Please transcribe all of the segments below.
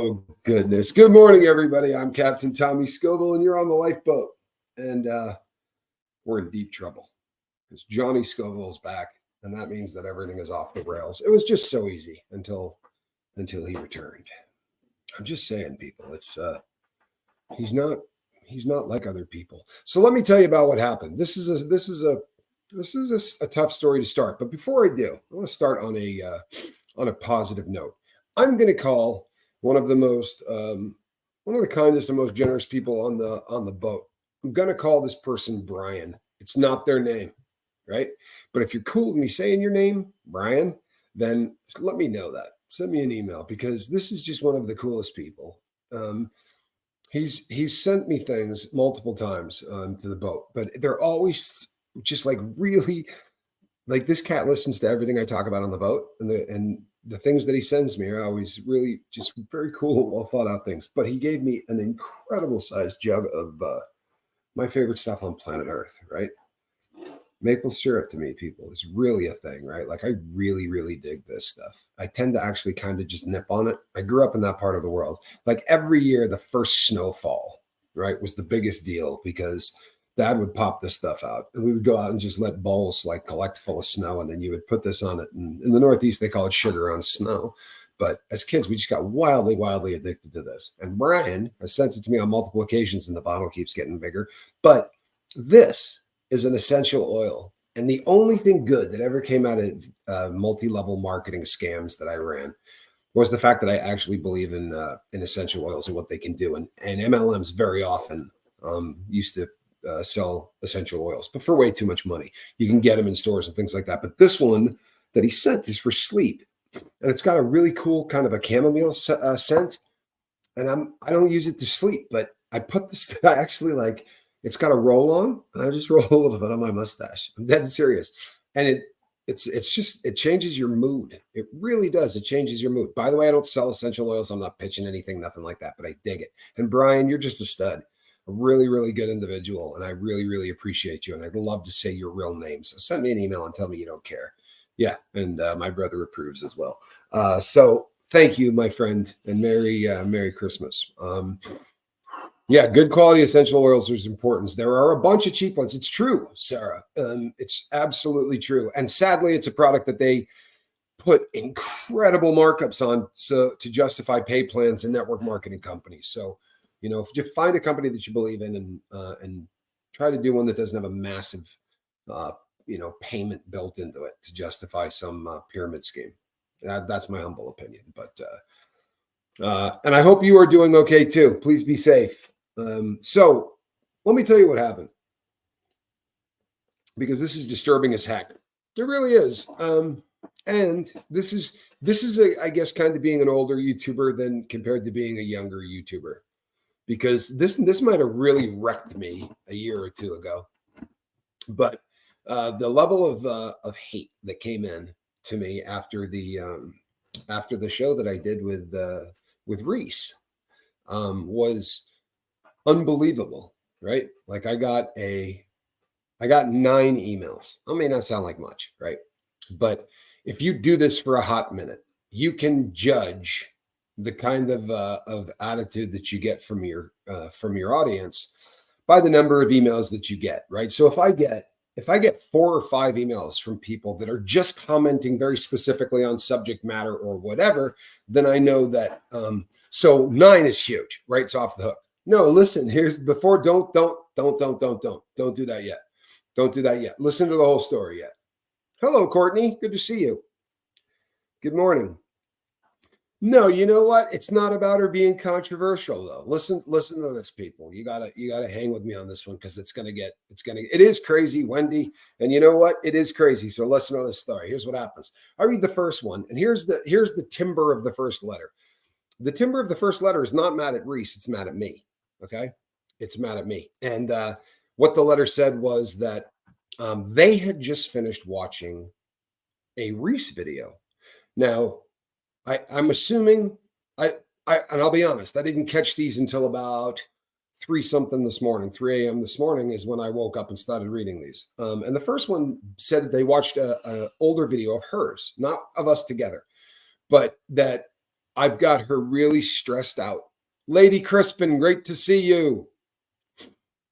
Oh, goodness. Good morning, everybody. I'm Captain Tommy Scoville, and you're on the lifeboat. And we're in deep trouble because Johnny Scoville is back, and that means that everything is off the rails. It was just so easy until he returned. I'm just saying, people, it's he's not like other people. So let me tell you about what happened. This is a tough story to start, but before I do, I want to start on a positive note. I'm going to call one of the kindest and most generous people on the boat. I'm going to call this person Brian. It's not their name, right? But if you're cool with me saying your name, Brian, then let me know that. Send me an email because this is just one of the coolest people. He's sent me things multiple times to the boat, but they're always just like really, like this cat listens to everything I talk about on the boat, and the things that he sends me are always really just very cool, well thought out things. But he gave me an incredible sized jug of my favorite stuff on planet Earth, right? Maple syrup to me, people, is really a thing, right? Like I really, really dig this stuff. I tend to actually kind of just nip on it. I grew up in that part of the world. Like every year, the first snowfall, right, was the biggest deal because Dad would pop this stuff out and we would go out and just let bowls like collect full of snow. And then you would put this on it. And in the Northeast, they call it sugar on snow. But as kids, we just got wildly, wildly addicted to this. And Brian has sent it to me on multiple occasions and the bottle keeps getting bigger. But this is an essential oil. And the only thing good that ever came out of multi-level marketing scams that I ran was the fact that I actually believe in essential oils and what they can do. And MLMs very often used to sell essential oils, but for way too much money. You can get them in stores and things like that. But this one that he sent is for sleep. And it's got a really cool kind of a chamomile scent. And I don't use it to sleep, but I put this, I actually like, it's got a roll on and I just roll a little bit on my mustache. I'm dead serious. And it changes your mood. It really does. It changes your mood. By the way, I don't sell essential oils. I'm not pitching anything, nothing like that, but I dig it. And Brian, you're just a stud. A really, really good individual. And I really, really appreciate you. And I'd love to say your real name. So send me an email and tell me you don't care. Yeah. And my brother approves as well. So thank you, my friend, and Merry Christmas. Yeah, good quality essential oils is important. There are a bunch of cheap ones. It's true, Sarah. It's absolutely true. And sadly, it's a product that they put incredible markups on so to justify pay plans and network marketing companies. So, if you find a company that you believe in and try to do one that doesn't have a massive, payment built into it to justify some pyramid scheme. That's my humble opinion. But and I hope you are doing okay too. Please be safe. So let me tell you what happened, because this is disturbing as heck. It really is. And this is I guess kind of being an older YouTuber than compared to being a younger YouTuber, because this might have really wrecked me a year or two ago. But the level of hate that came in to me after the show that I did with Reese was unbelievable, right? Like I got 9 emails. It may not sound like much, right? But if you do this for a hot minute, you can judge the kind of attitude that you get from your audience by the number of emails that you get, right? So if I get 4 or 5 emails from people that are just commenting very specifically on subject matter or whatever, then I know that so 9 is huge, right? It's off the hook. No, listen, don't do that yet. Don't do that yet. Listen to the whole story yet. Hello, Courtney. Good to see you. Good morning. No, you know what? It's not about her being controversial though. Listen to this, people. You gotta hang with me on this one because it is crazy, Wendy. And you know what? It is crazy. So listen to this story. Here's what happens. I read the first one, and here's the timbre of the first letter. The timbre of the first letter is not mad at Reese, it's mad at me. Okay. It's mad at me. And what the letter said was that they had just finished watching a Reese video. Now, I'm assuming and I'll be honest, I didn't catch these until about 3 a.m. this morning is when I woke up and started reading these. And the first one said that they watched a older video of hers, not of us together, but that I've got her really stressed out. Lady Crispin, great to see you.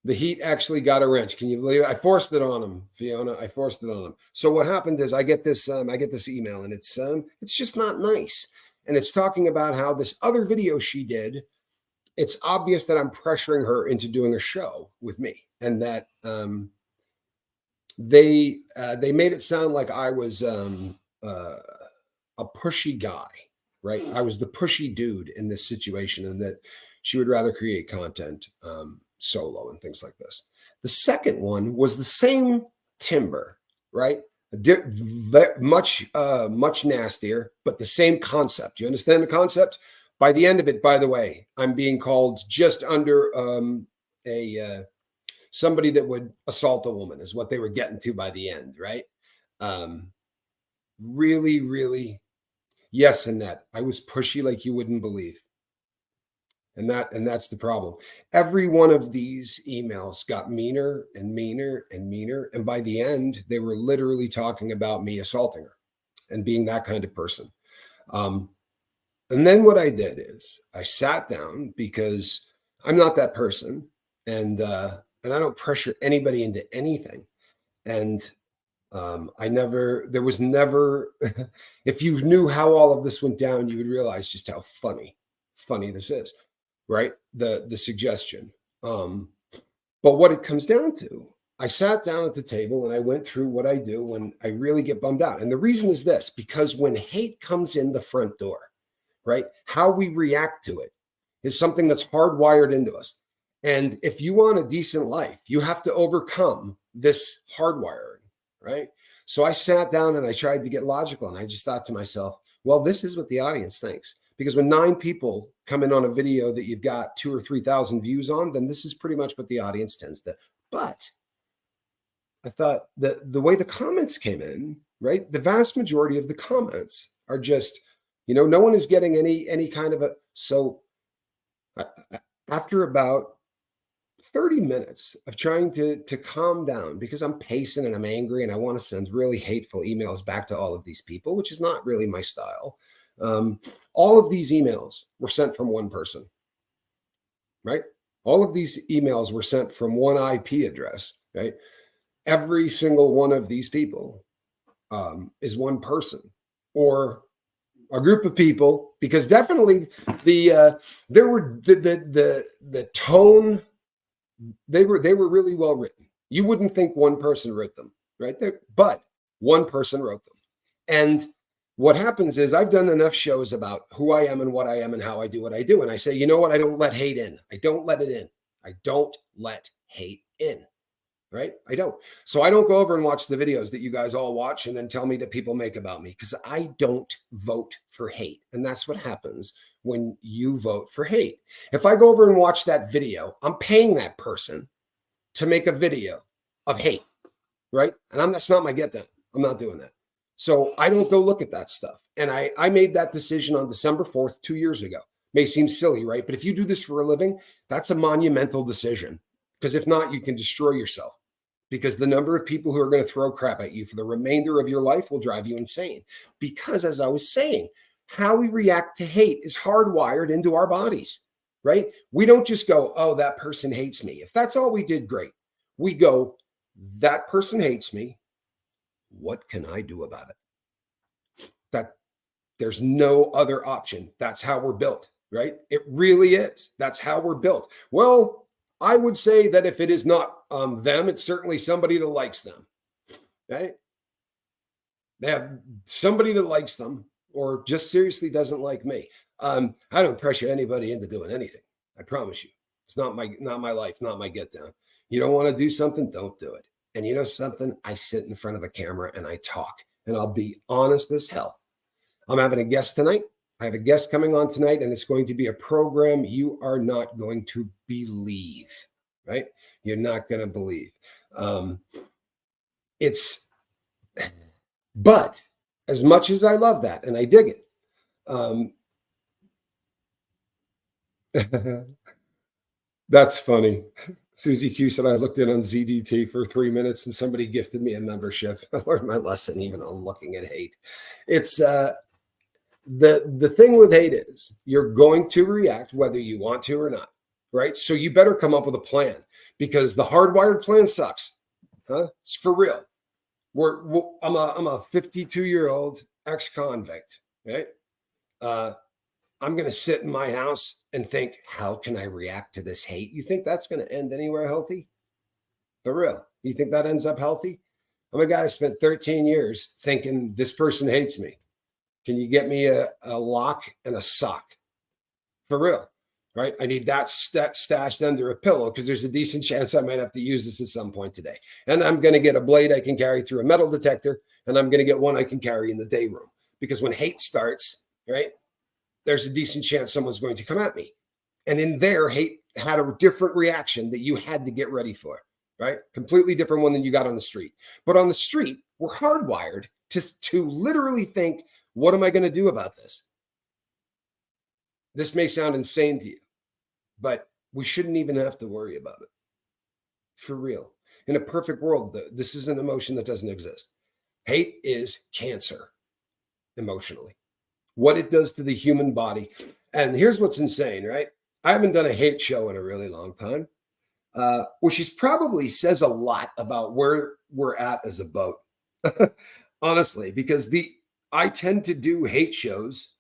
The heat actually got a wrench. Can you believe it? I forced it on him, Fiona. I forced it on him. So what happened is I get this email, and it's just not nice. And it's talking about how this other video she did, it's obvious that I'm pressuring her into doing a show with me, and that they made it sound like I was a pushy guy, right? I was the pushy dude in this situation, and that she would rather create content solo and things like this. The second one was the same timber, right? Much nastier, but the same concept. You understand the concept? By the end of it, by the way, I'm being called just under somebody that would assault a woman is what they were getting to by the end, right? Really, really, yes, Annette, I was pushy like you wouldn't believe. And that's the problem. Every one of these emails got meaner and meaner and meaner. And by the end, they were literally talking about me assaulting her and being that kind of person. And then what I did is I sat down, because I'm not that person, and I don't pressure anybody into anything. And there was never, if you knew how all of this went down, you would realize just how funny this is, right? The suggestion. But what it comes down to, I sat down at the table and I went through what I do when I really get bummed out. And the reason is this, because when hate comes in the front door, right, how we react to it is something that's hardwired into us. And if you want a decent life, you have to overcome this hardwiring, right? So I sat down and I tried to get logical, and I just thought to myself, well, this is what the audience thinks. Because when 9 people come in on a video that you've got 2,000 or 3,000 views on, then this is pretty much what the audience tends to. But I thought that the way the comments came in, right, the vast majority of the comments are just, no one is getting any kind of a. So after about 30 minutes of trying to calm down, because I'm pacing and I'm angry and I want to send really hateful emails back to all of these people, which is not really my style. All of these emails were sent from one person, right? All of these emails were sent from one IP address, right? Every single one of these people is one person or a group of people, because definitely the tone, they were really well written. You wouldn't think one person wrote them, right? But one person wrote them. And what happens is I've done enough shows about who I am and what I am and how I do what I do. And I say, you know what? I don't let hate in. I don't let it in. I don't let hate in, right? I don't. So I don't go over and watch the videos that you guys all watch and then tell me that people make about me, because I don't vote for hate. And that's what happens when you vote for hate. If I go over and watch that video, I'm paying that person to make a video of hate, right? And that's not my get down. I'm not doing that. So I don't go look at that stuff. And I made that decision on December 4th, 2 years ago. May seem silly, right? But if you do this for a living, that's a monumental decision. Because if not, you can destroy yourself. Because the number of people who are going to throw crap at you for the remainder of your life will drive you insane. Because as I was saying, how we react to hate is hardwired into our bodies, right? We don't just go, oh, that person hates me. If that's all we did, great. We go, that person hates me. What can I do about it? That there's no other option. That's how we're built, right? It really is. That's how we're built. Well, I would say that if it is not them, it's certainly somebody that likes them, right? They have somebody that likes them or just seriously doesn't like me. I don't pressure anybody into doing anything. I promise you. It's not my life, not my get down. You don't want to do something, don't do it. And you know something? I sit in front of a camera and I talk, and I'll be honest as hell. I'm having a guest tonight. I have a guest coming on tonight, and it's going to be a program you are not going to believe, right? You're not going to believe. But as much as I love that and I dig it, that's funny. Susie Q said I looked in on ZDT for 3 minutes and somebody gifted me a membership. I learned my lesson even on looking at hate. It's The thing with hate is you're going to react whether you want to or not, right? So you better come up with a plan, because the hardwired plan sucks. Huh? It's for real. I'm a 52-year-old ex-convict, right? I'm going to sit in my house and think, how can I react to this hate? You think that's going to end anywhere healthy? For real? You think that ends up healthy? I'm a guy who spent 13 years thinking this person hates me. Can you get me a lock and a sock? For real, right? I need that stashed under a pillow, because there's a decent chance I might have to use this at some point today. And I'm going to get a blade I can carry through a metal detector, and I'm going to get one I can carry in the day room. Because when hate starts, right, there's a decent chance someone's going to come at me. And in there, hate had a different reaction that you had to get ready for, right? Completely different one than you got on the street. But on the street, we're hardwired to literally think, what am I going to do about this? This may sound insane to you, but we shouldn't even have to worry about it. For real. In a perfect world, this is an emotion that doesn't exist. Hate is cancer emotionally. What it does to the human body. And here's what's insane, right? I haven't done a hate show in a really long time, which is probably says a lot about where we're at as a boat. Honestly, because I tend to do hate shows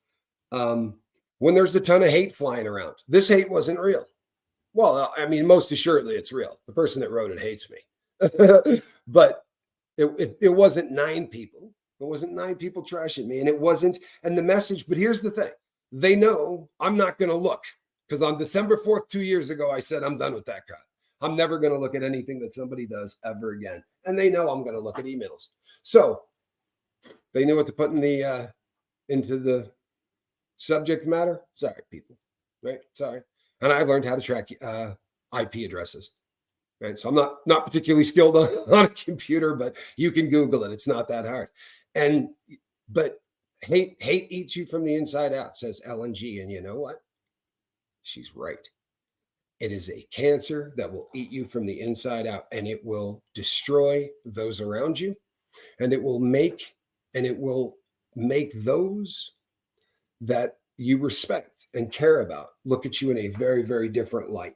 when there's a ton of hate flying around. This hate wasn't real. Well, I mean, most assuredly it's real. The person that wrote it hates me. But it wasn't 9 people. It wasn't 9 people trashing me. And it wasn't, and the message, but here's the thing. They know I'm not going to look, because on December 4th, 2 years ago, I said, I'm done with that crap. I'm never going to look at anything that somebody does ever again. And they know I'm going to look at emails. So they knew what to put into the subject matter. Sorry, people, right? Sorry. And I've learned how to track IP addresses. Right. So I'm not particularly skilled on a computer, but you can Google it. It's not that hard. But hate eats you from the inside out, says LNG. And you know what? She's right. It is a cancer that will eat you from the inside out, and it will destroy those around you, and it will make those that you respect and care about look at you in a very, very different light.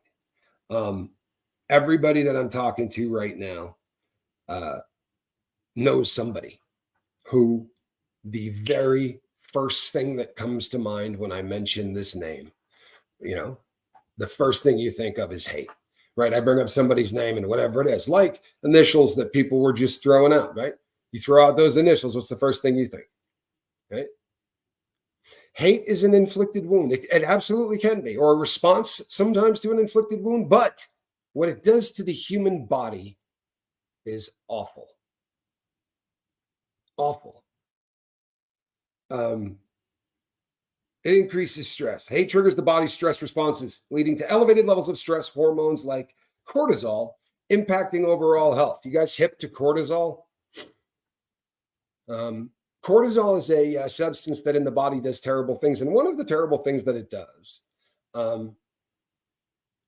Everybody that I'm talking to right now knows somebody who the very first thing that comes to mind when I mention this name, the first thing you think of is hate, right? I bring up somebody's name and whatever it is, like initials that people were just throwing out, right? You throw out those initials, what's the first thing you think, right? Hate is an inflicted wound. It absolutely can be, or a response sometimes to an inflicted wound, but what it does to the human body is awful. Awful. It increases stress. Hate triggers the body's stress responses, leading to elevated levels of stress hormones like cortisol, impacting overall health. You guys hip to cortisol? Cortisol is a substance that in the body does terrible things. And one of the terrible things that it does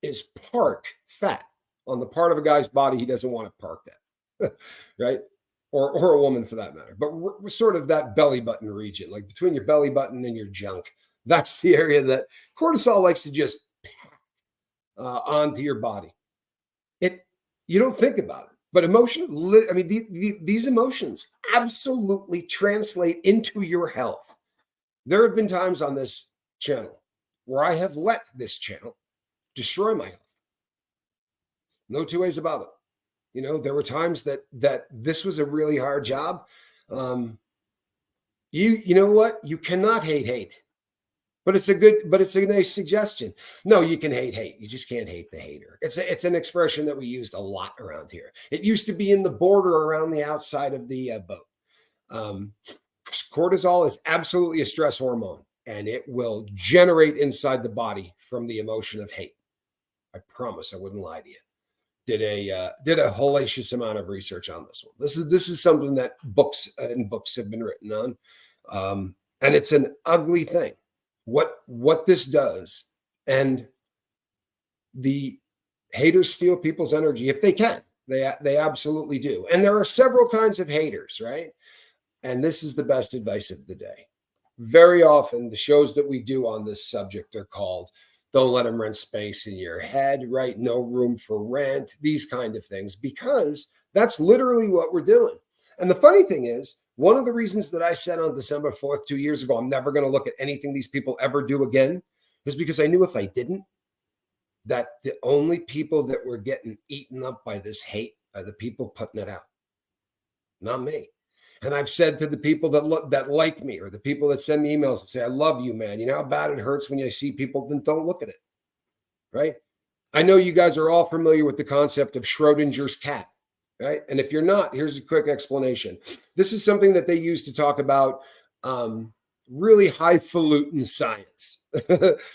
is park fat on the part of a guy's body he doesn't want to park that, right? Or a woman for that matter. But we're sort of that belly button region, like between your belly button and your junk. That's the area that cortisol likes to just pack onto your body. You don't think about it, but these emotions absolutely translate into your health. There have been times on this channel where I have let this channel destroy my health. No two ways about it. There were times that this was a really hard job. You know what? You cannot hate, but it's a nice suggestion. No, you can hate. You just can't hate the hater. It's an expression that we used a lot around here. It used to be in the border around the outside of the boat. Cortisol is absolutely a stress hormone, and it will generate inside the body from the emotion of hate. I promise I wouldn't lie to you. Did a hellacious amount of research on this one. This is something that books have been written on, and it's an ugly thing. What this does, and the haters steal people's energy if they can. They absolutely do. And there are several kinds of haters, right? And this is the best advice of the day. very often the shows that we do on this subject are called Don't Let Them Rent Space in Your Head, right? No Room for Rent, these kind of things, because that's literally what we're doing. And the funny thing is, one of the reasons that I said on December 4th, 2 years ago, I'm never going to look at anything these people ever do again, is because I knew if I didn't, that the only people that were getting eaten up by this hate are the people putting it out, not me. And I've said to the people that like me, or the people that send me emails and say, I love you, man. You know how bad it hurts when you see people, then don't look at it, right? I know you guys are all familiar with the concept of Schrodinger's cat, right? And if you're not, here's a quick explanation. This is something that they use to talk about really highfalutin science,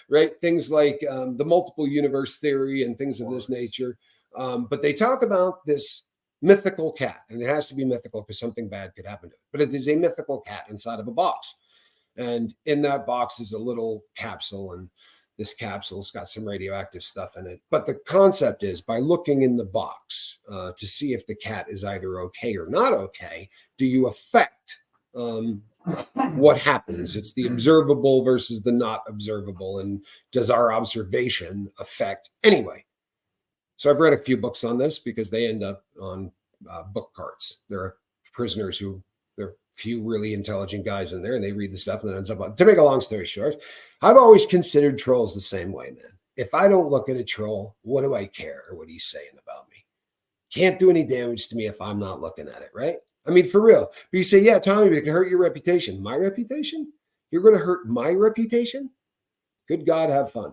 right? Things like the multiple universe theory and things of this nature. But they talk about this mythical cat, and it has to be mythical because something bad could happen to it. But it is a mythical cat inside of a box. And in that box is a little capsule, and this capsule's got some radioactive stuff in it. But the concept is, by looking in the box to see if the cat is either okay or not okay, do you affect what happens? It's the observable versus the not observable. And does our observation affect anyway? So I've read a few books on this because they end up on book carts. There are prisoners there are few really intelligent guys in there, and they read the stuff and it ends up on. To make a long story short, I've always considered trolls the same way, man. If I don't look at a troll, what do I care what he's saying about me? Can't do any damage to me if I'm not looking at it, right? I mean, for real. But you say, yeah, Tommy, but it can hurt your reputation. My reputation? You're going to hurt my reputation? Good God, have fun.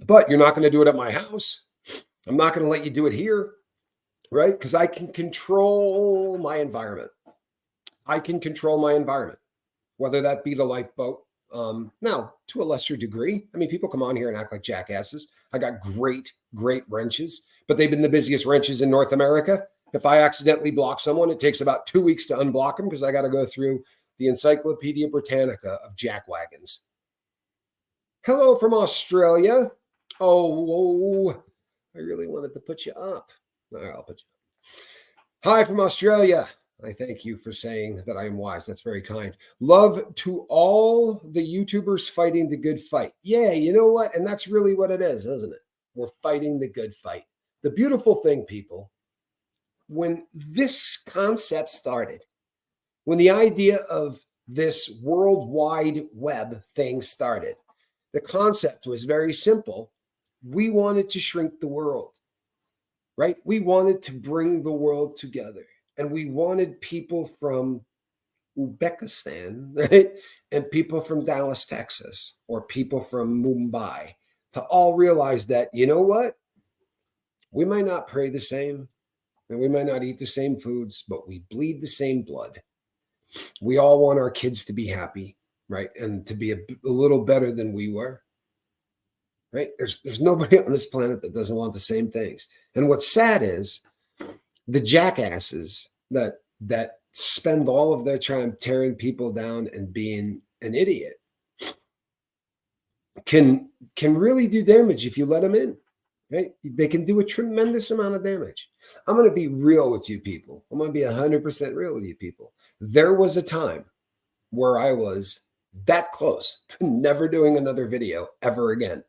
But you're not going to do it at my house. I'm not going to let you do it here, right? Because I can control my environment. I can control my environment, whether that be the lifeboat. Now, to a lesser degree, I mean, people come on here and act like jackasses. I got great wrenches, but they've been the busiest wrenches in North America. If I accidentally block someone, it takes about 2 weeks to unblock them because I got to go through the Encyclopedia Britannica of jack wagons. Hello from Australia. Oh, I really wanted to put you up. All right, I'll put you up. Hi from Australia. I thank you for saying that I am wise. That's very kind. Love to all the YouTubers fighting the good fight. Yeah, you know what? And that's really what it is, isn't it? We're fighting the good fight. The beautiful thing, people, when this concept started, when the idea of this World Wide Web thing started, the concept was very simple. We wanted to shrink the world, right? We wanted to bring the world together. And we wanted people from Uzbekistan, right? And people from Dallas, Texas, or people from Mumbai to all realize that, you know what? We might not pray the same, and we might not eat the same foods, but we bleed the same blood. We all want our kids to be happy, right? And to be a little better than we were. Right? There's nobody on this planet that doesn't want the same things. And what's sad is the jackasses that spend all of their time tearing people down and being an idiot can really do damage if you let them in. Right? They can do a tremendous amount of damage. I'm going to be real with you people. I'm going to be 100% real with you people. There was a time where I was that close to never doing another video ever again.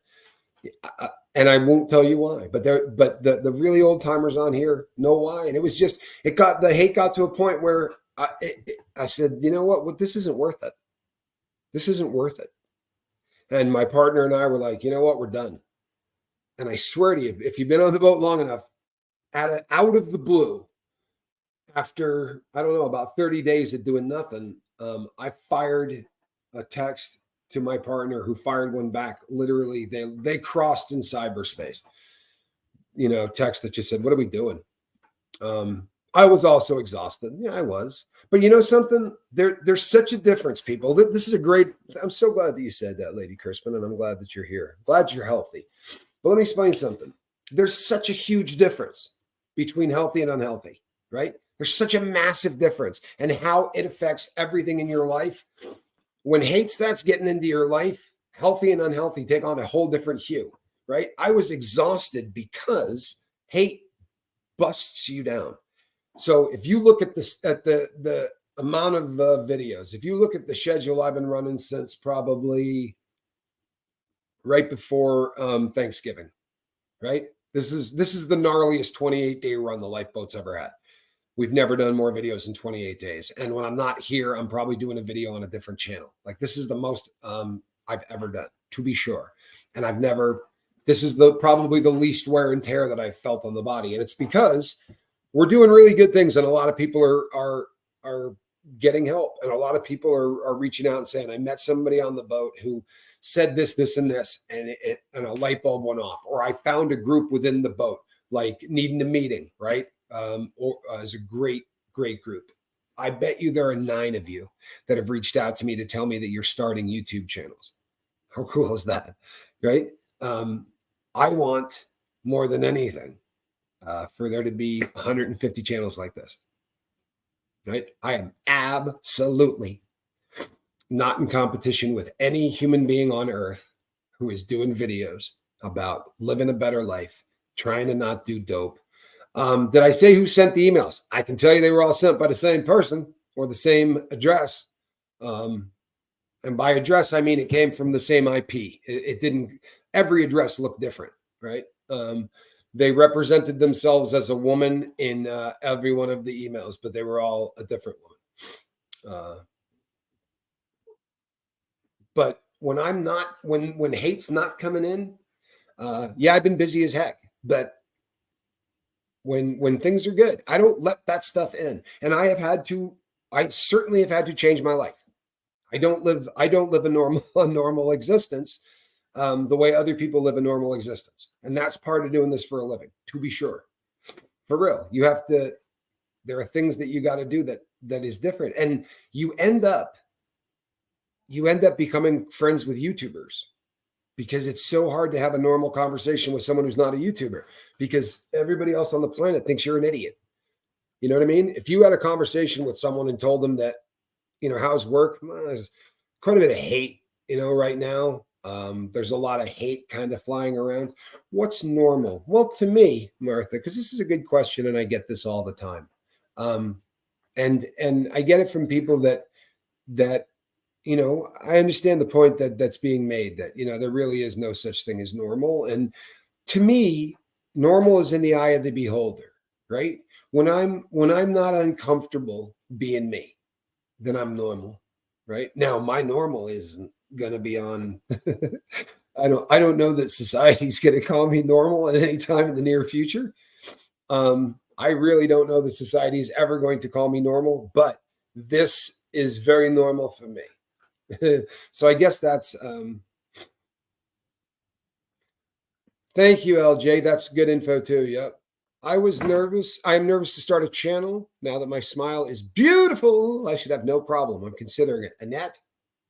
And I won't tell you why, but the really old timers on here know why. And it was just, the hate got to a point where I said, you know what, this isn't worth it. This isn't worth it. And my partner and I were like, you know what, we're done. And I swear to you, if you've been on the boat long enough, out of the blue, after, I don't know, about 30 days of doing nothing, I fired a text to my partner who fired one back. Literally, they crossed in cyberspace. You know, text that just said, "What are we doing?" I was also exhausted. Yeah, I was. But you know something? There's such a difference, people. This is a great. I'm so glad that you said that, Lady Crispin, and I'm glad that you're here. Glad you're healthy. But let me explain something. There's such a huge difference between healthy and unhealthy, right? There's such a massive difference, and how it affects everything in your life. When hate starts getting into your life, healthy and unhealthy take on a whole different hue, right? I was exhausted because hate busts you down. So if you look at this, at the amount of videos. If you look at the schedule I've been running since probably right before Thanksgiving, right? This is the gnarliest 28-day run the Lifeboat's ever had. We've never done more videos in 28 days. And when I'm not here, I'm probably doing a video on a different channel. Like this is the most I've ever done, to be sure. And this is probably the least wear and tear that I've felt on the body. And it's because we're doing really good things. And a lot of people are getting help. And a lot of people are reaching out and saying, I met somebody on the boat who said this, this, and this, and a light bulb went off. Or I found a group within the boat, like needing a meeting, right? Is a great group. I bet you there are 9 of you that have reached out to me to tell me that you're starting YouTube channels. How cool is that, right? I want more than anything for there to be 150 channels like this, right? I am absolutely not in competition with any human being on earth who is doing videos about living a better life, trying to not do dope. Did I say who sent the emails? I can tell you they were all sent by the same person or the same address. And by address, I mean it came from the same IP. It didn't, every address looked different, right? They represented themselves as a woman in every one of the emails, but they were all a different woman. But when I'm not, when hate's not coming in, yeah, I've been busy as heck, but when things are good, I don't let that stuff in. And I certainly have had to change my life. I don't live a normal existence the way other people live a normal existence. And that's part of doing this for a living, to be sure. For real. There are things that you got to do that is different. And you end up becoming friends with YouTubers because it's so hard to have a normal conversation with someone who's not a YouTuber because everybody else on the planet thinks you're an idiot. You know what I mean? If you had a conversation with someone and told them that, how's work? Well, there's quite a bit of hate, right now. There's a lot of hate kind of flying around. What's normal? Well, to me, Martha, because this is a good question and I get this all the time. And I get it from people that, I understand the point that's being made that, there really is no such thing as normal. And to me, normal is in the eye of the beholder, right? When I'm not uncomfortable being me, then I'm normal, right? Now, my normal isn't going to be on. I don't know that society's going to call me normal at any time in the near future. I really don't know that society is ever going to call me normal, but this is very normal for me. So I guess that's thank you, LJ. That's good info too. Yep. I was nervous. I'm nervous to start a channel. Now that my smile is beautiful, I should have no problem. I'm considering it. Annette,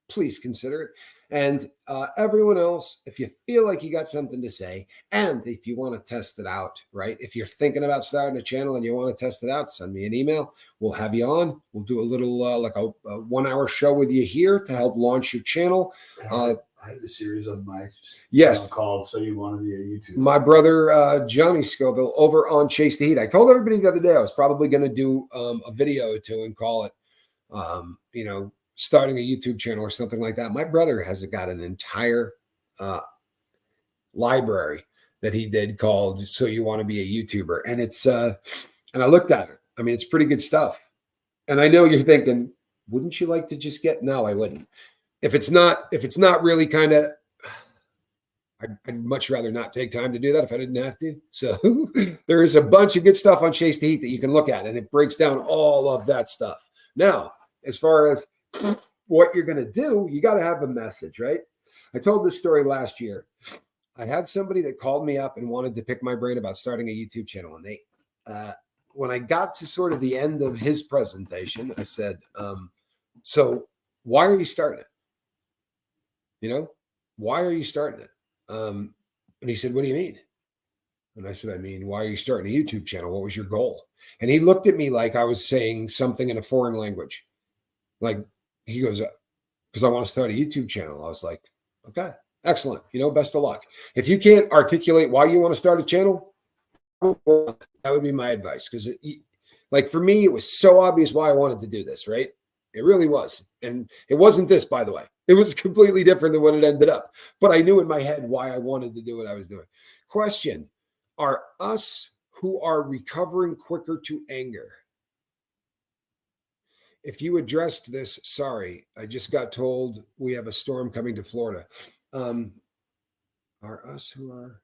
please consider it. And everyone else, if you feel like you got something to say, and if you want to test it out, right? If you're thinking about starting a channel and you want to test it out, send me an email. We'll have you on. We'll do a little like a 1-hour show with you here to help launch your channel. I had a series on my yes called "So You Want to Be a YouTuber." My brother Johnny Scoville over on Chase the Heat. I told everybody the other day I was probably going to do a video or two and call it, starting a YouTube channel or something like that. My brother has got an entire library that he did called "So You Want to Be a YouTuber," and it's and I looked at it. I mean, it's pretty good stuff. And I know you're thinking, wouldn't you like to just get? No, I wouldn't. If it's not really kind of, I'd much rather not take time to do that if I didn't have to. So there is a bunch of good stuff on Chase the Heat that you can look at, and it breaks down all of that stuff. Now, as far as what you're going to do, you got to have a message, right? I told this story last year. I had somebody that called me up and wanted to pick my brain about starting a YouTube channel. And they, when I got to sort of the end of his presentation, I said, so why are you starting it? Why are you starting it? And he said, what do you mean? And I said, why are you starting a YouTube channel? What was your goal? And he looked at me like I was saying something in a foreign language. Like he goes, because I want to start a YouTube channel. I was like, okay, excellent. Best of luck. If you can't articulate why you want to start a channel, that would be my advice. Because Like for me, it was so obvious why I wanted to do this, right? It really was. And it wasn't this, by the way. It was completely different than what it ended up. But I knew in my head why I wanted to do what I was doing. Question: are us who are recovering quicker to anger? If you addressed this, sorry, I just got told we have a storm coming to Florida. Are us who are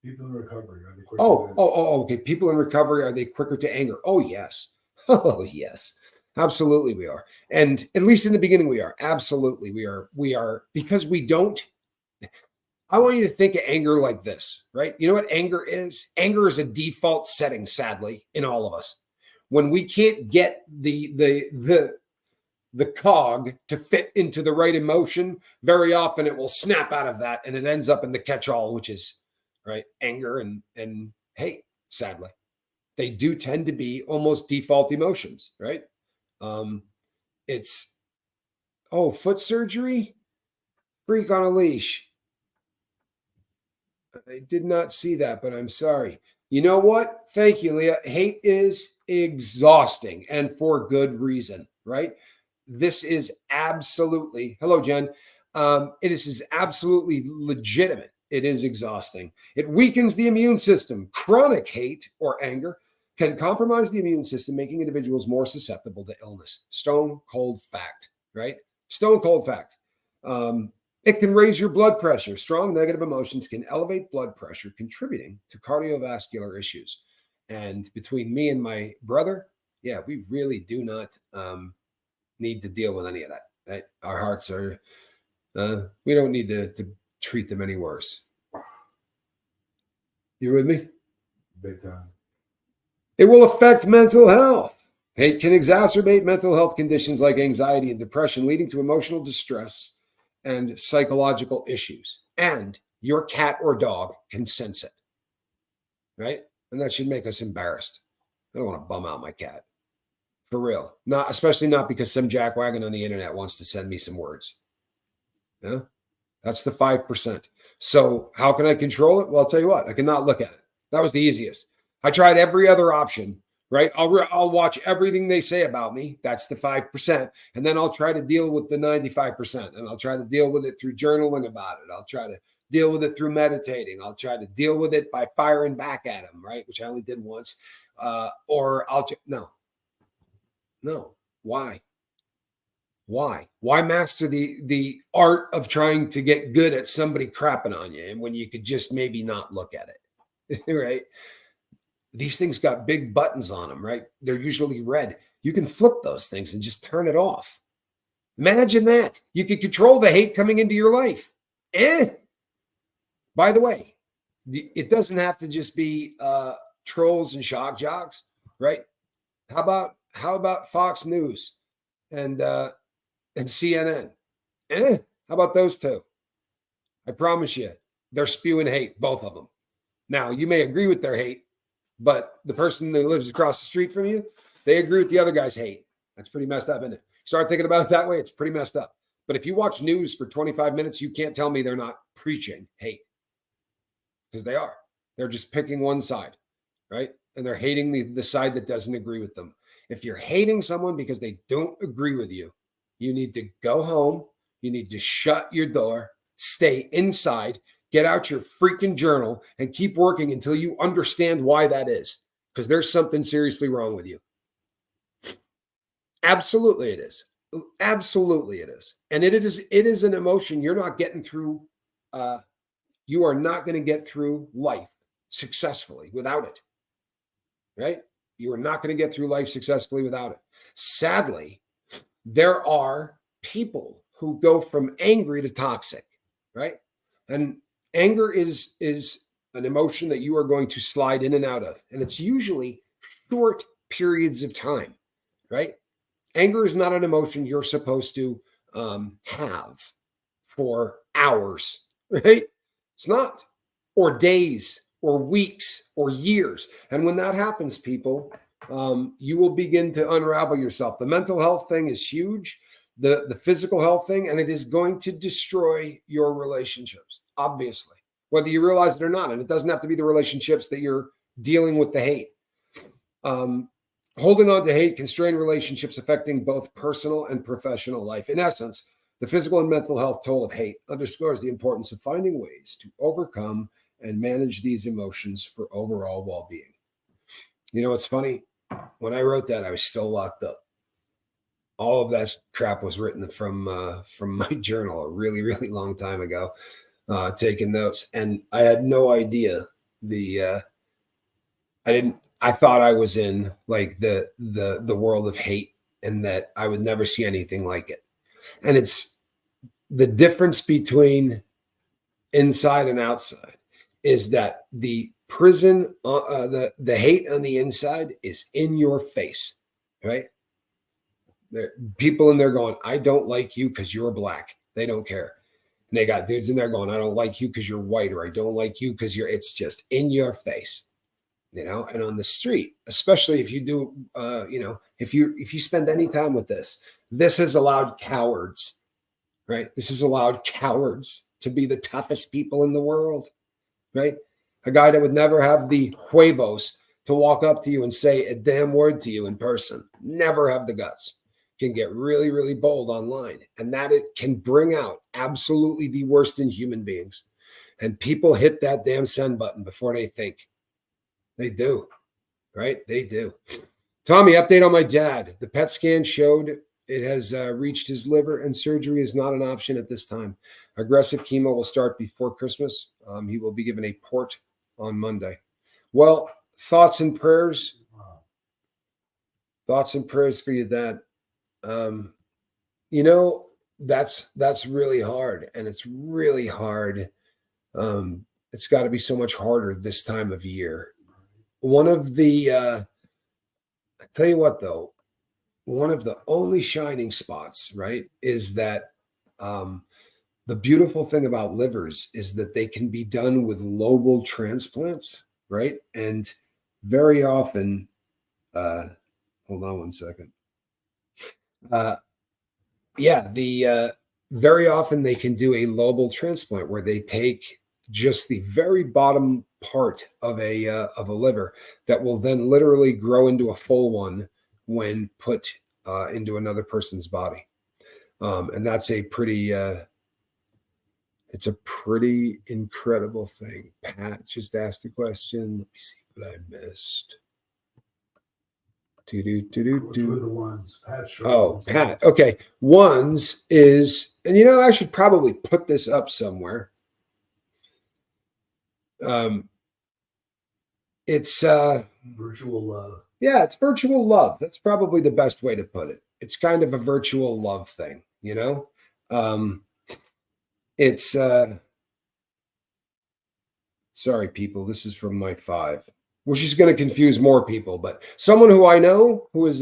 People in recovery, are they quick? okay. People in recovery, are they quicker to anger? Oh, yes. Oh, yes. Absolutely, we are. And at least in the beginning, we are. Absolutely, we are. We are, because we don't. I want you to think of anger like this, right? You know what anger is? Anger is a default setting, sadly, in all of us. When we can't get the cog to fit into the right emotion, very often it will snap out of that and it ends up in the catch-all, which is right anger and hate. Sadly, they do tend to be almost default emotions, right? It's foot surgery, freak on a leash. I did not see that, but I'm sorry. You know what? Thank you, Leah. Hate is exhausting, and for good reason, right? This is absolutely, hello, Jen. It is absolutely legitimate. It is exhausting. It weakens the immune system. Chronic hate or anger can compromise the immune system, making individuals more susceptible to illness. Stone cold fact, right? Stone cold fact. It can raise your blood pressure. Strong negative emotions can elevate blood pressure, contributing to cardiovascular issues. And between me and my brother, yeah, we really do not need to deal with any of that. Right? Our hearts are, we don't need to treat them any worse. You with me? Big time. It will affect mental health. Hate can exacerbate mental health conditions like anxiety and depression, leading to emotional distress and psychological issues. And your cat or dog can sense it, right? And that should make us embarrassed. I don't want to bum out my cat. For real. Not, especially not because some jackwagon on the internet wants to send me some words. Yeah. That's the 5%. So how can I control it? Well, I'll tell you what, I cannot look at it. That was the easiest. I tried every other option, right? I'll watch everything they say about me. That's the 5%. And then I'll try to deal with the 95%. And I'll try to deal with it through journaling about it. I'll try to deal with it through meditating. I'll try to deal with it by firing back at them, right? Which I only did once. No. Why? Why master the art of trying to get good at somebody crapping on you, and when you could just maybe not look at it, right? These things got big buttons on them, right? They're usually red. You can flip those things and just turn it off. Imagine that. You could control the hate coming into your life. By the way, it doesn't have to just be trolls and shock jocks, right? How about Fox News and CNN? How about those two? I promise you, they're spewing hate, both of them. Now, you may agree with their hate, but the person that lives across the street from you, they agree with the other guy's hate. That's pretty messed up, isn't it? Start thinking about it that way, it's pretty messed up. But if you watch news for 25 minutes, you can't tell me they're not preaching hate, because they are. They're just picking one side, right? And they're hating the side that doesn't agree with them. If you're hating someone because they don't agree with you, you need to go home. You need to shut your door, stay inside, get out your freaking journal, and keep working until you understand why that is, because there's something seriously wrong with you. Absolutely it is. Absolutely it is. And it is an emotion you're not getting through. You are not going to get through life successfully without it, right? You are not going to get through life successfully without it. Sadly, there are people who go from angry to toxic, right? And anger is an emotion that you are going to slide in and out of. And it's usually short periods of time, right? Anger is not an emotion you're supposed to have for hours, right? It's not, or days, or weeks, or years. And when that happens, people, you will begin to unravel yourself. The mental health thing is huge, the physical health thing, and it is going to destroy your relationships, obviously, whether you realize it or not. And it doesn't have to be the relationships that you're dealing with the hate. Holding on to hate can strain relationships, affecting both personal and professional life. In essence, the physical and mental health toll of hate underscores the importance of finding ways to overcome and manage these emotions for overall well-being. You know what's funny? When I wrote that, I was still locked up. All of that crap was written from my journal a really, really long time ago, taking notes, and I had no idea I thought I was in like the world of hate, and that I would never see anything like it. And it's the difference between inside and outside is that the prison, the hate on the inside is in your face, right? There people in there going, I don't like you because you're black. They don't care. And they got dudes in there going, I don't like you because you're white, or I don't like you because it's just in your face, and on the street, especially if you do, if you spend any time with this has allowed cowards, right? This has allowed cowards to be the toughest people in the world, right? A guy that would never have the huevos to walk up to you and say a damn word to you in person, never have the guts, can get really, really bold online. And that it can bring out absolutely the worst in human beings. And people hit that damn send button before they think. They do, right? They do. Tommy, update on my dad. The PET scan showed it has reached his liver, and surgery is not an option at this time. Aggressive chemo will start before Christmas. He will be given a port on Monday. Well, thoughts and prayers. Thoughts and prayers for your dad. That's really hard, and it's really hard. It's got to be so much harder this time of year. One of the, I tell you what, though, one of the only shining spots, right, is that the beautiful thing about livers is that they can be done with lobal transplants, right? And very often, hold on one second. Very often they can do a lobal transplant where they take just the very bottom part of a liver that will then literally grow into a full one when put into another person's body, and that's a pretty it's a pretty incredible thing. Pat just asked a question. Let me see what I missed. Which were the ones? Pat. Okay. Ones is, and I should probably put this up somewhere. It's virtual love. Yeah, it's virtual love. That's probably the best way to put it. It's kind of a virtual love thing, It's sorry, people. This is from my 5, which is going to confuse more people. But someone who I know who is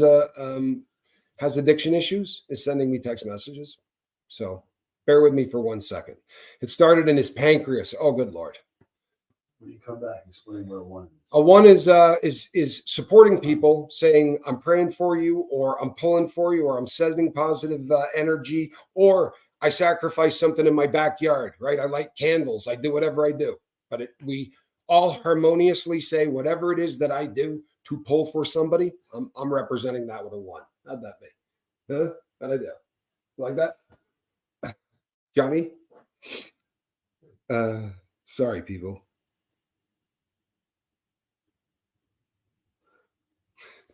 has addiction issues is sending me text messages. So bear with me for 1 second. It started in his pancreas. Oh, good Lord. When you come back, explain what a 1 is. A 1 is supporting people, saying I'm praying for you, or I'm pulling for you, or I'm sending positive energy, or I sacrifice something in my backyard, right? I light candles. I do whatever I do. But we all harmoniously say whatever it is that I do to pull for somebody, I'm representing that with a 1. How'd that be? Huh? How'd I do? Like that? Johnny? Sorry, people.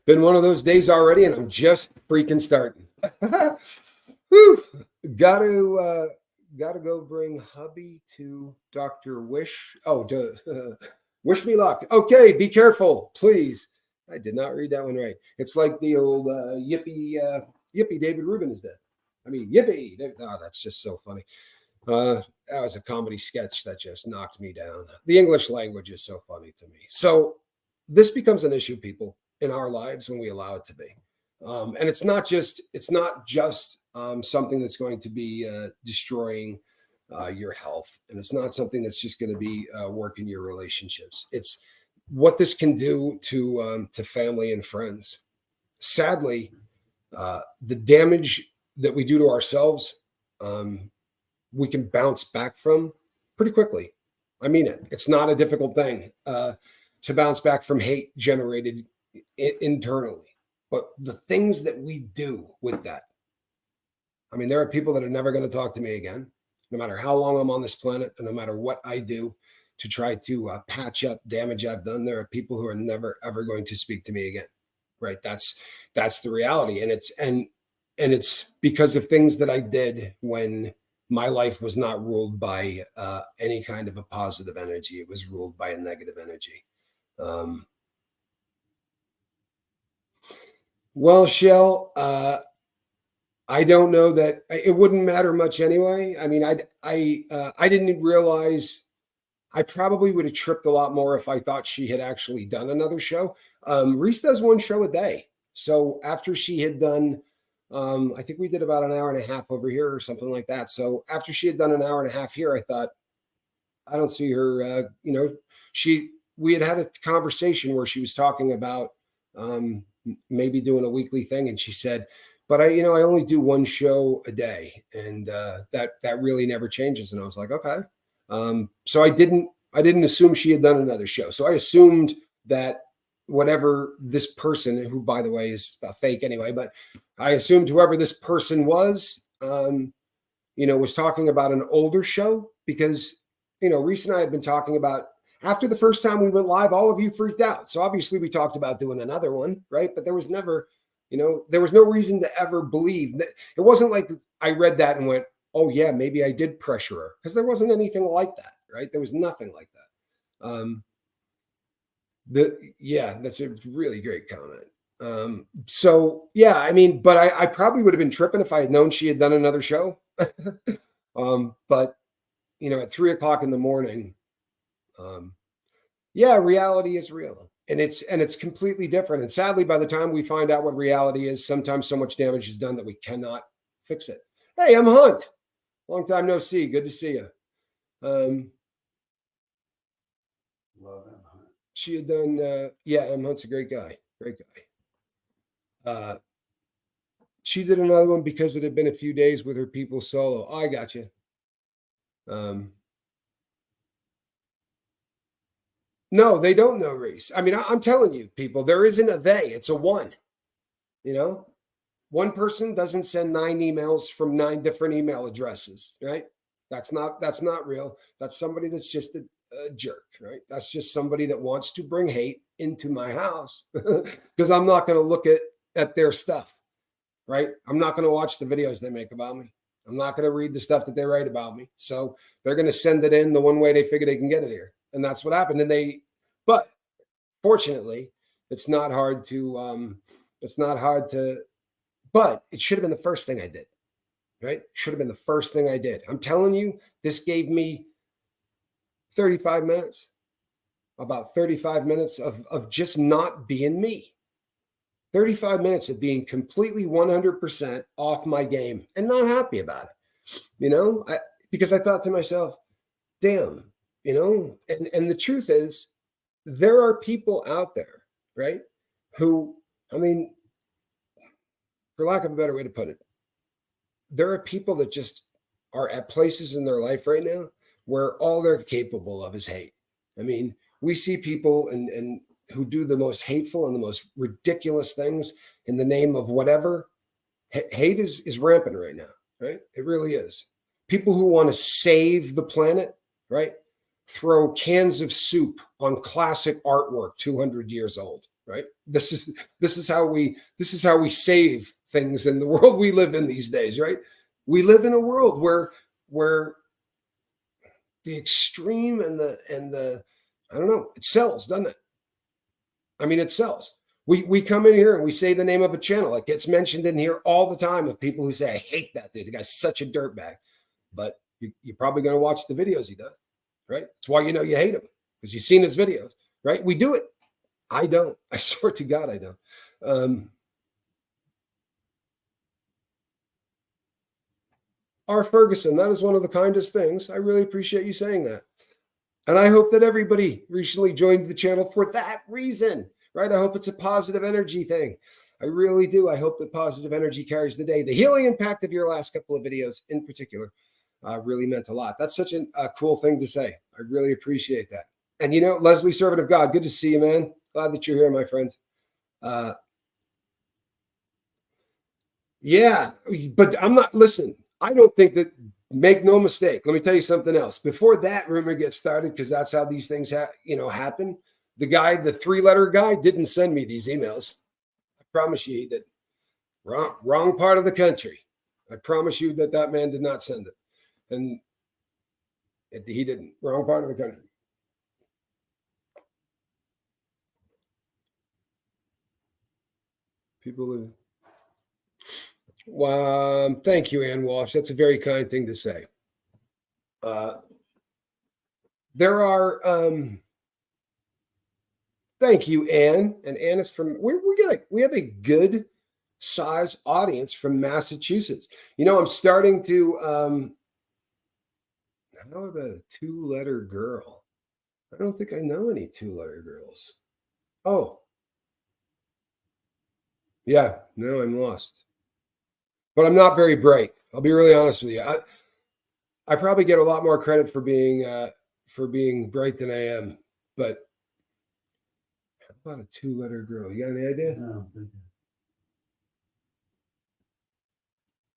Been one of those days already, and I'm just freaking starting. Whew. Gotta go bring hubby to Dr. Wish. Wish me luck. Okay, be careful, please. I did not read that one right. It's like the old yippee, David Rubin is dead. I mean, yippee. Oh, that's just so funny. That was a comedy sketch that just knocked me down. The English language is so funny to me. So this becomes an issue, people, in our lives when we allow it to be. And it's not just something that's going to be destroying your health, and it's not something that's just going to be working your relationships. It's what this can do to family and friends. Sadly, the damage that we do to ourselves, we can bounce back from pretty quickly. I mean it. It's not a difficult thing to bounce back from hate generated internally. but the things that we do with that. I mean, there are people that are never going to talk to me again, no matter how long I'm on this planet, and no matter what I do to try to patch up damage I've done. There are people who are never ever going to speak to me again. Right? That's the reality, and it's because of things that I did when my life was not ruled by any kind of a positive energy. It was ruled by a negative energy. Well, Shell, I don't know that it wouldn't matter much anyway. I mean, I didn't realize. I probably would have tripped a lot more if I thought she had actually done another show. Reese does one show a day. So after she had done, I think we did about an hour and a half over here or something like that. So after she had done an hour and a half here, I thought, I don't see her, we had a conversation where she was talking about maybe doing a weekly thing. And she said, but I only do one show a day, and that really never changes. And I was like, okay. So I didn't assume she had done another show. So I assumed that whatever this person, who by the way is a fake anyway, but I assumed whoever this person was, was talking about an older show, because, Reese and I had been talking about, after the first time we went live, all of you freaked out. So obviously we talked about doing another one, right? But there was never, there was no reason to ever believe that. It wasn't like I read that and went, oh yeah, maybe I did pressure her, because there wasn't anything like that, right? There was nothing like that. That's a really great comment. So yeah, I mean, but I probably would have been tripping if I had known she had done another show. But at 3:00 in the morning, reality is real, and it's completely different. And sadly, by the time we find out what reality is, sometimes so much damage is done that we cannot fix it. Hey, I'm Hunt. Long time no see. Good to see you. Love him, Hunt. She had done, M. Hunt's a great guy. Great guy. She did another one because it had been a few days with her people solo. I got you. No, they don't know Reese. I mean, I'm telling you, people, there isn't a they. It's a one. One person doesn't send 9 emails from 9 different email addresses, right? That's not real. That's somebody that's just a jerk, right? That's just somebody that wants to bring hate into my house because I'm not going to look at their stuff, right? I'm not going to watch the videos they make about me. I'm not going to read the stuff that they write about me. So they're going to send it in the one way they figure they can get it here. And that's what happened. But fortunately, it's not hard to, but it should have been the first thing I did, right? Should have been the first thing I did. I'm telling you, this gave me 35 minutes, about 35 minutes of just not being me. 35 minutes of being completely 100% off my game and not happy about it, because I thought to myself, damn, and the truth is, there are people out there, right, who, I mean, for lack of a better way to put it, there are people that just are at places in their life right now where all they're capable of is hate. I mean, we see people and who do the most hateful and the most ridiculous things in the name of whatever. Hate is rampant right now, right? It really is. People who want to save the planet, right, throw cans of soup on classic artwork 200 years old, right? This is how we save things in the world we live in these days, right? We live in a world where the extreme and the I don't know, it sells, doesn't it? I mean, it sells. We come in here and we say the name of a channel. It gets mentioned in here all the time of people who say, I hate that dude. The guy's such a dirtbag. But you're probably going to watch the videos he does, right? That's why you hate him, because you've seen his videos, right? We do it. I don't. I swear to God, I don't. R. Ferguson, that is one of the kindest things. I really appreciate you saying that. And I hope that everybody recently joined the channel for that reason, right? I hope it's a positive energy thing. I really do. I hope that positive energy carries the day. The healing impact of your last couple of videos in particular really meant a lot. That's such a cool thing to say. I really appreciate that. And Leslie, servant of God, good to see you, man. Glad that you're here, my friend. Yeah, but I'm not. Listen, I don't think that. Make no mistake. Let me tell you something else. Before that rumor gets started, because that's how these things happen. The guy, the three-letter guy, didn't send me these emails. I promise you that wrong part of the country. I promise you that man did not send it, and he didn't. Wrong part of the country. People live. Thank you, Ann Walsh. That's a very kind thing to say. There are. Thank you, Ann. And Ann is from. We have a good size audience from Massachusetts. I'm starting to. How about a two-letter girl? I don't think I know any two-letter girls. Oh, yeah. No, I'm lost. But I'm not very bright. I'll be really honest with you. I probably get a lot more credit for being bright than I am. But how about a two-letter girl? You got any idea? No,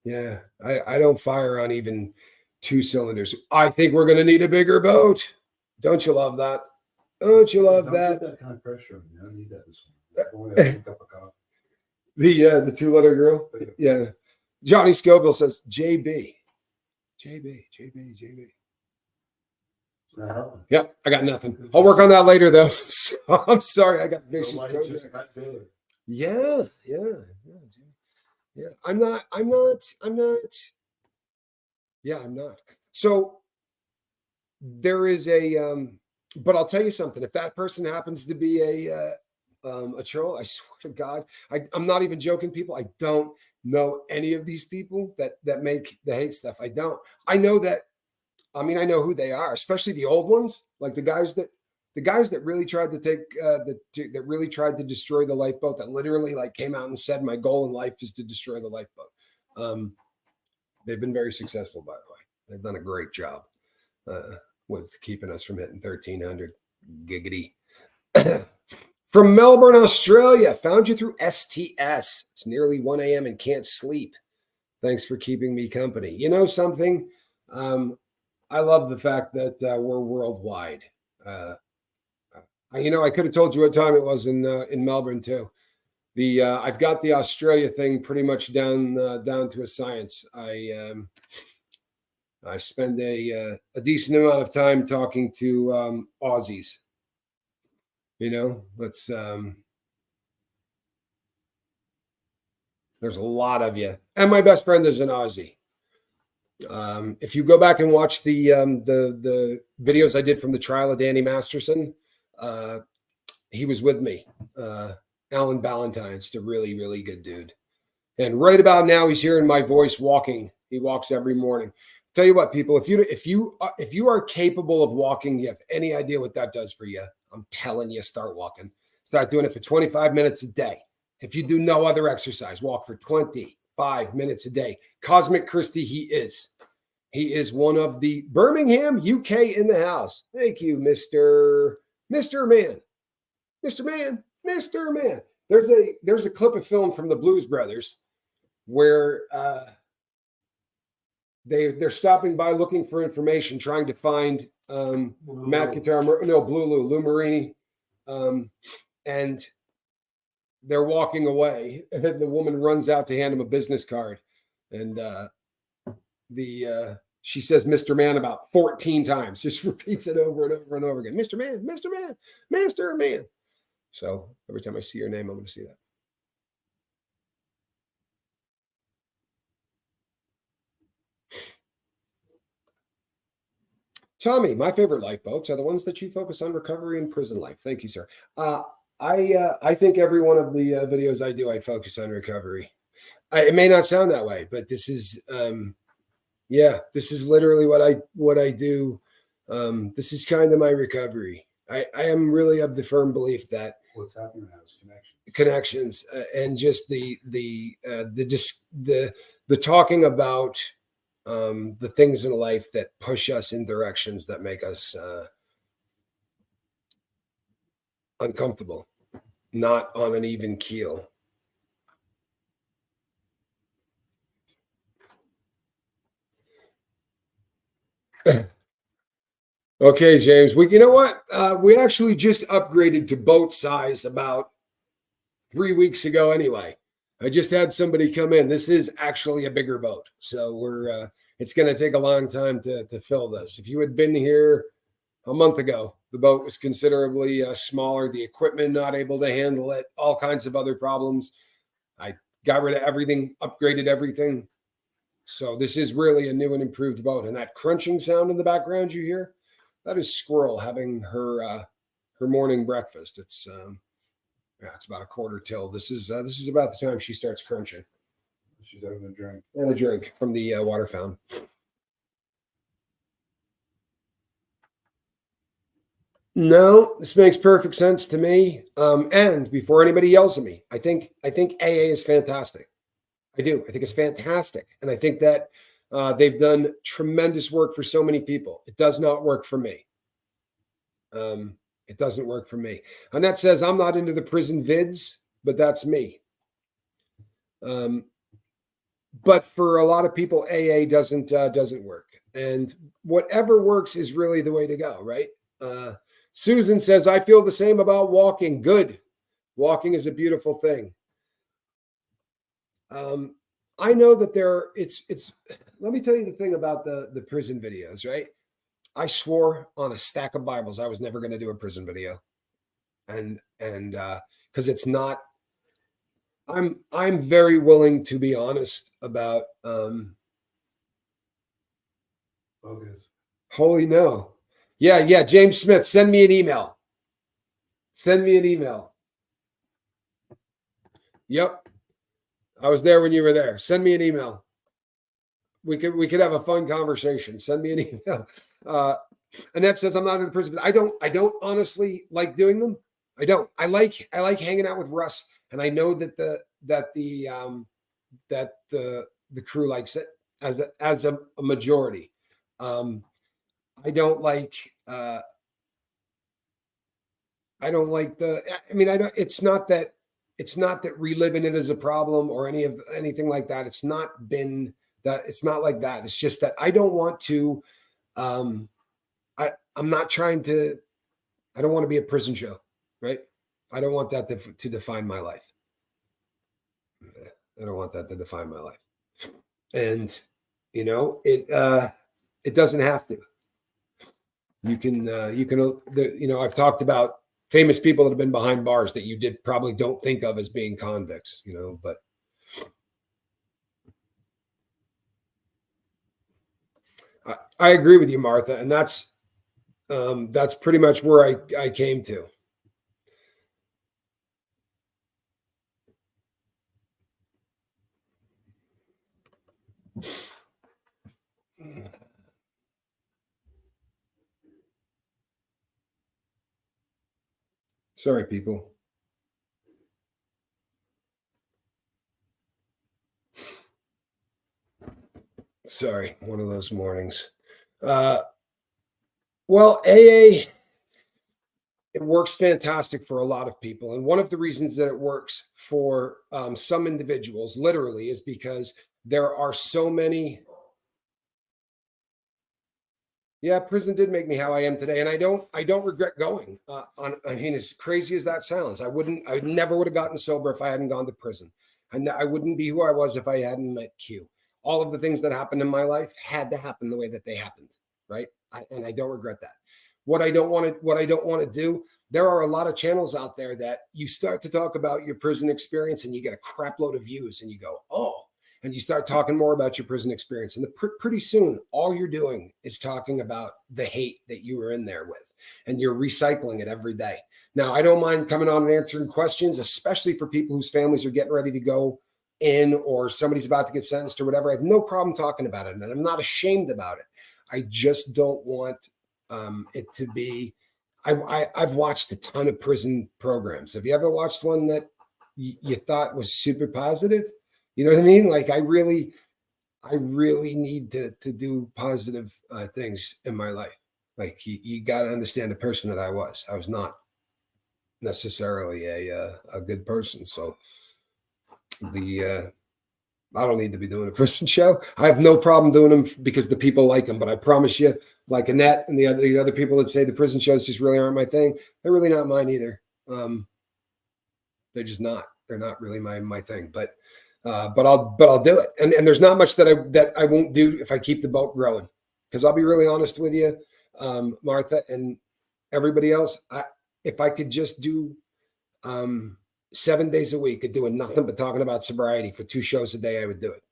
Yeah, I don't fire on even two cylinders. I think we're going to need a bigger boat. Don't you love that? Don't you love don't that? put that kind of pressure on me. I don't need that this morning. Only a cup of coffee. The two-letter girl. Yeah. Johnny Scoville says JB. JB. Yep, I got nothing. I'll work on that later, though. So, I'm sorry, I got vicious. Yeah. I'm not. Yeah, I'm not. So there is but I'll tell you something. If that person happens to be a troll, I swear to God, I'm not even joking, people. I don't know any of these people that make the hate stuff. I don't. I know that. I mean, I know who they are, especially the old ones, like the guys that really tried to take that really tried to destroy the lifeboat. That literally like came out and said, "My goal in life is to destroy the lifeboat." They've been very successful, by the way. They've done a great job with keeping us from hitting 1,300 giggity. From Melbourne, Australia. Found you through STS. It's nearly 1 a.m. and can't sleep. Thanks for keeping me company. You know something? I love the fact that we're worldwide. I could have told you what time it was in Melbourne too. I've got the Australia thing pretty much down to a science. I spend a decent amount of time talking to Aussies. Let's. There's a lot of you, and my best friend is an Aussie. If you go back and watch the videos I did from the trial of Danny Masterson, he was with me. Alan Ballantyne's a really, really good dude. And right about now, he's hearing my voice walking. He walks every morning. Tell you what, people, if you are capable of walking, you have any idea what that does for you, I'm telling you, start walking. Start doing it for 25 minutes a day. If you do no other exercise, walk for 25 minutes a day. Cosmic Christie, he is. He is one of the Birmingham, UK in the house. Thank you, Mr. Man. Mr. Man. There's a clip of film from the Blues Brothers where they're stopping by looking for information, trying to find Matt Guitar, Lou Marini, and they're walking away. The woman runs out to hand him a business card, and she says Mr. Man about 14 times, just repeats it over and over and over again. Mr. Man, Mr. Man, Mr. Man. So every time I see your name, I'm going to see that. Tommy, my favorite lifeboats are the ones that you focus on recovery and prison life. Thank you, sir. I think every one of the videos I do, I focus on recovery. It may not sound that way, but this is this is literally what I do. This is kind of my recovery. I am really of the firm belief that what's happening now is connections and just the talking about the things in life that push us in directions that make us uncomfortable, not on an even keel. Okay, James. You know what? We actually just upgraded to boat size about 3 weeks ago. Anyway, I just had somebody come in. This is actually a bigger boat, so it's going to take a long time to fill this. If you had been here a month ago, the boat was considerably smaller. The equipment not able to handle it. All kinds of other problems. I got rid of everything, upgraded everything. So this is really a new and improved boat. And that crunching sound in the background you hear, that is Squirrel having her morning breakfast. It's about a quarter till. This is about the time she starts crunching. She's having a drink. And a drink from the water fountain. No, this makes perfect sense to me. And before anybody yells at me, I think AA is fantastic. I do. I think it's fantastic, and I think that they've done tremendous work for so many people. It does not work for me. It doesn't work for me. Annette says I'm not into the prison vids, but that's me. But for a lot of people, AA doesn't work, and whatever works is really the way to go, right? Susan says I feel the same about walking. Good, walking is a beautiful thing. I know that it's let me tell you the thing about the prison videos, right? I swore on a stack of Bibles I was never going to do a prison video. And because it's not, I'm very willing to be honest about holy no. Yeah, James Smith, send me an email. Send me an email. Yep. I was there when you were there. Send me an email. We could have a fun conversation. Send me an email. Annette says I'm not in the prison. I don't honestly like doing them. I don't. I like hanging out with Russ, and I know that the crew likes it as a majority. I don't like the. I mean, I don't. It's not that reliving it is a problem or anything like that. It's not been that. It's not like that. It's just that I don't want to. I'm not trying to. I don't want to be a prison show, right? I don't want that to define my life. I don't want that to define my life, and it doesn't have to. You can I've talked about famous people that have been behind bars that you probably don't think of as being convicts, but I agree with you, Martha, and that's pretty much where I came to. Sorry, people. Sorry, one of those mornings. Well, AA, it works fantastic for a lot of people. And one of the reasons that it works for some individuals, literally, is because there are so many. Yeah, prison did make me how I am today, and I don't regret going. I mean, as crazy as that sounds, I never would have gotten sober if I hadn't gone to prison. I wouldn't be who I was if I hadn't met Q. All of the things that happened in my life had to happen the way that they happened, right? And I don't regret that. What I don't want to do. There are a lot of channels out there that you start to talk about your prison experience, and you get a crap load of views, and you go, oh. And you start talking more about your prison experience. And pretty soon, all you're doing is talking about the hate that you were in there with. And you're recycling it every day. Now, I don't mind coming on and answering questions, especially for people whose families are getting ready to go in or somebody's about to get sentenced or whatever. I have no problem talking about it. And I'm not ashamed about it. I just don't want it to be. I've watched a ton of prison programs. Have you ever watched one that you thought was super positive? You know what I mean? Like I really need to do positive things in my life. Like you got to understand the person that I was. I was not necessarily a good person. So the I don't need to be doing a prison show. I have no problem doing them because the people like them. But I promise you, like Annette and the other people that say the prison shows just really aren't my thing, they're really not mine either. They're just not. They're not really my thing. But I'll do it. And there's not much that I won't do if I keep the boat growing. Because I'll be really honest with you, Martha and everybody else. If I could just do 7 days a week of doing nothing but talking about sobriety for 2 shows a day, I would do it.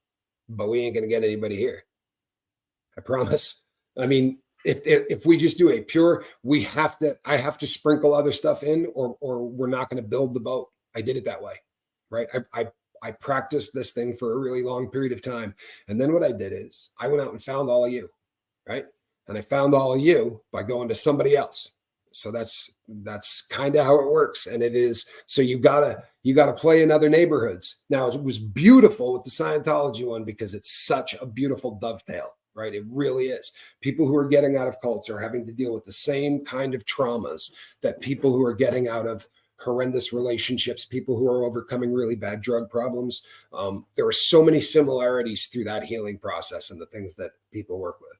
But we ain't going to get anybody here. I promise. I mean, if we just do a pure, I have to sprinkle other stuff in or we're not going to build the boat. I did it that way, right? I practiced this thing for a really long period of time. And then what I did is I went out and found all of you, right? And I found all of you by going to somebody else. So that's kind of how it works. And it is, so you gotta play in other neighborhoods. Now it was beautiful with the Scientology one because it's such a beautiful dovetail, right? It really is. People who are getting out of cults are having to deal with the same kind of traumas that people who are getting out of horrendous relationships, people who are overcoming really bad drug problems. There are so many similarities through that healing process and the things that people work with.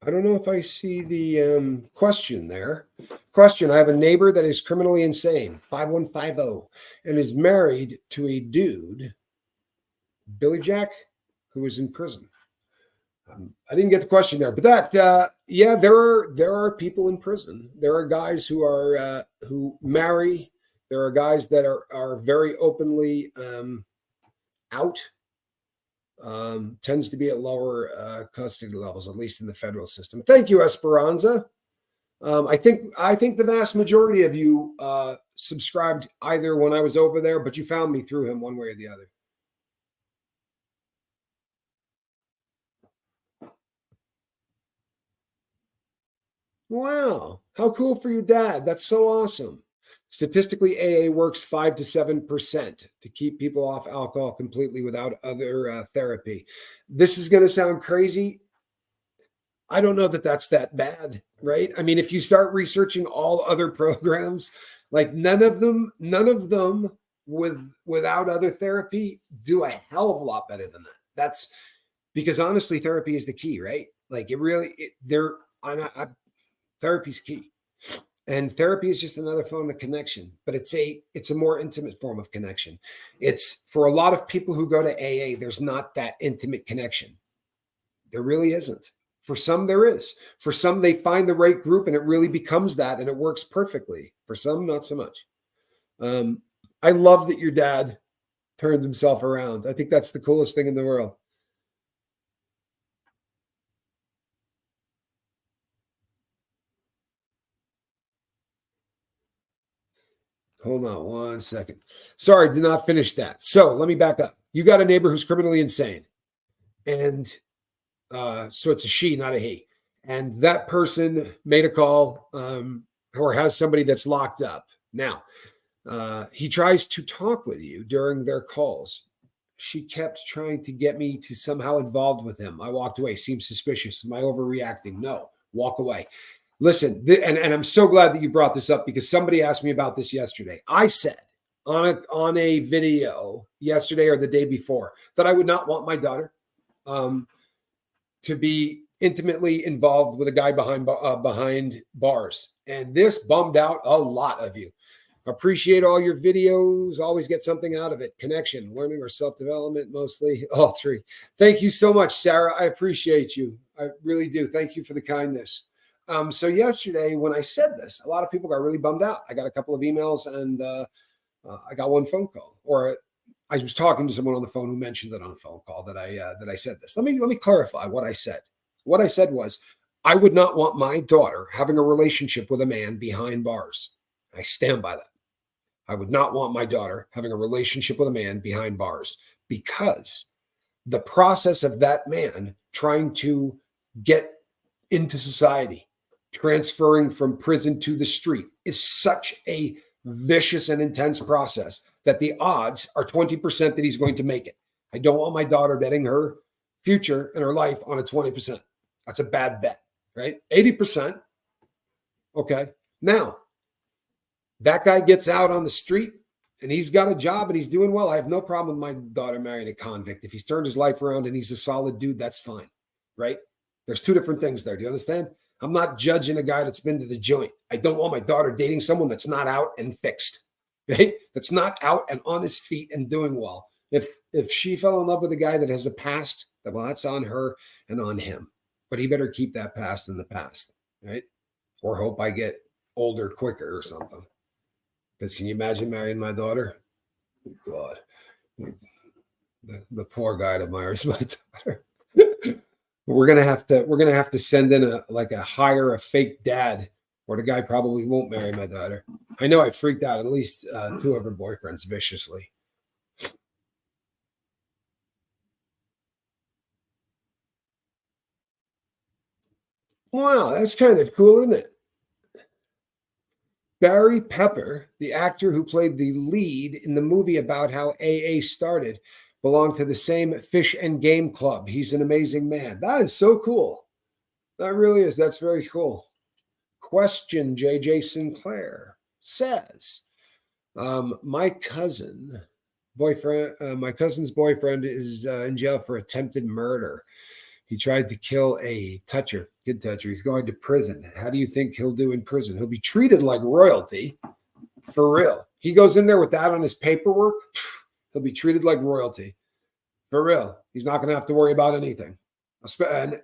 I don't know if I see the question there. Question, I have a neighbor that is criminally insane, 5150, and is married to a dude, Billy Jack, who is in prison. I didn't get the question there, but yeah, there are people in prison. There are guys who marry. There are guys that are very openly out. Tends to be at lower custody levels, at least in the federal system. Thank you, Esperanza. I think the vast majority of you subscribed either when I was over there, but you found me through him one way or the other. Wow, how cool for you, Dad. That's so awesome. Statistically, AA works 5 to 7% to keep people off alcohol completely without other therapy. This is going to sound crazy. I don't know that that's that bad, right? I mean, if you start researching all other programs, like none of them without other therapy do a hell of a lot better than that. That's because honestly, therapy is the key, right? Like therapy's key. And therapy is just another form of connection, but it's a more intimate form of connection. It's for a lot of people who go to AA, there's not that intimate connection. There really isn't. For some, there is. For some, they find the right group and it really becomes that and it works perfectly. For some, not so much. I love that your dad turned himself around. I think that's the coolest thing in the world. Hold on 1 second. Sorry, did not finish that. So let me back up. You got a neighbor who's criminally insane. And so it's a she, not a he. And that person made a call or has somebody that's locked up. Now, he tries to talk with you during their calls. She kept trying to get me to somehow involved with him. I walked away. Seems suspicious. Am I overreacting? No. Walk away. Listen, and I'm so glad that you brought this up because somebody asked me about this yesterday. I said on a video yesterday or the day before that I would not want my daughter to be intimately involved with a guy behind bars. And this bummed out a lot of you. Appreciate all your videos. Always get something out of it. Connection, learning, or self-development, mostly all three. Thank you so much, Sarah. I appreciate you. I really do. Thank you for the kindness. So yesterday when I said this, a lot of people got really bummed out. I got a couple of emails and I got one phone call, or I was talking to someone on the phone who mentioned it on a phone call that I said this. Let me clarify what I said. What I said was, I would not want my daughter having a relationship with a man behind bars. I stand by that. I would not want my daughter having a relationship with a man behind bars because the process of that man trying to get into society, transferring from prison to the street is such a vicious and intense process that the odds are 20% that he's going to make it. I don't want my daughter betting her future and her life on a 20%. That's a bad bet, right? 80%, Okay. Now, that guy gets out on the street and he's got a job and he's doing well. I have no problem with my daughter marrying a convict. If he's turned his life around and he's a solid dude, that's fine. Right? There's two different things there. Do you understand? I'm not judging a guy that's been to the joint. I don't want my daughter dating someone that's not out and fixed, right? That's not out and on his feet and doing well. If she fell in love with a guy that has a past, well, that's on her and on him. But he better keep that past in the past, right? Or hope I get older quicker or something. Because can you imagine marrying my daughter? God, the poor guy admires my daughter. We're gonna have to send in hire a fake dad, or the guy probably won't marry my daughter. I know I freaked out at least two of her boyfriends viciously. Wow, that's kind of cool, isn't it? Barry Pepper, the actor who played the lead in the movie about how AA started, belonged to the same Fish and Game Club. He's an amazing man. That is so cool. That really is. That's very cool. Question JJ Sinclair says, my cousin's boyfriend is in jail for attempted murder. He tried to kill a kid toucher. He's going to prison. How do you think he'll do in prison? He'll be treated like royalty, for real. He goes in there with that on his paperwork. He'll be treated like royalty, for real. He's not going to have to worry about anything,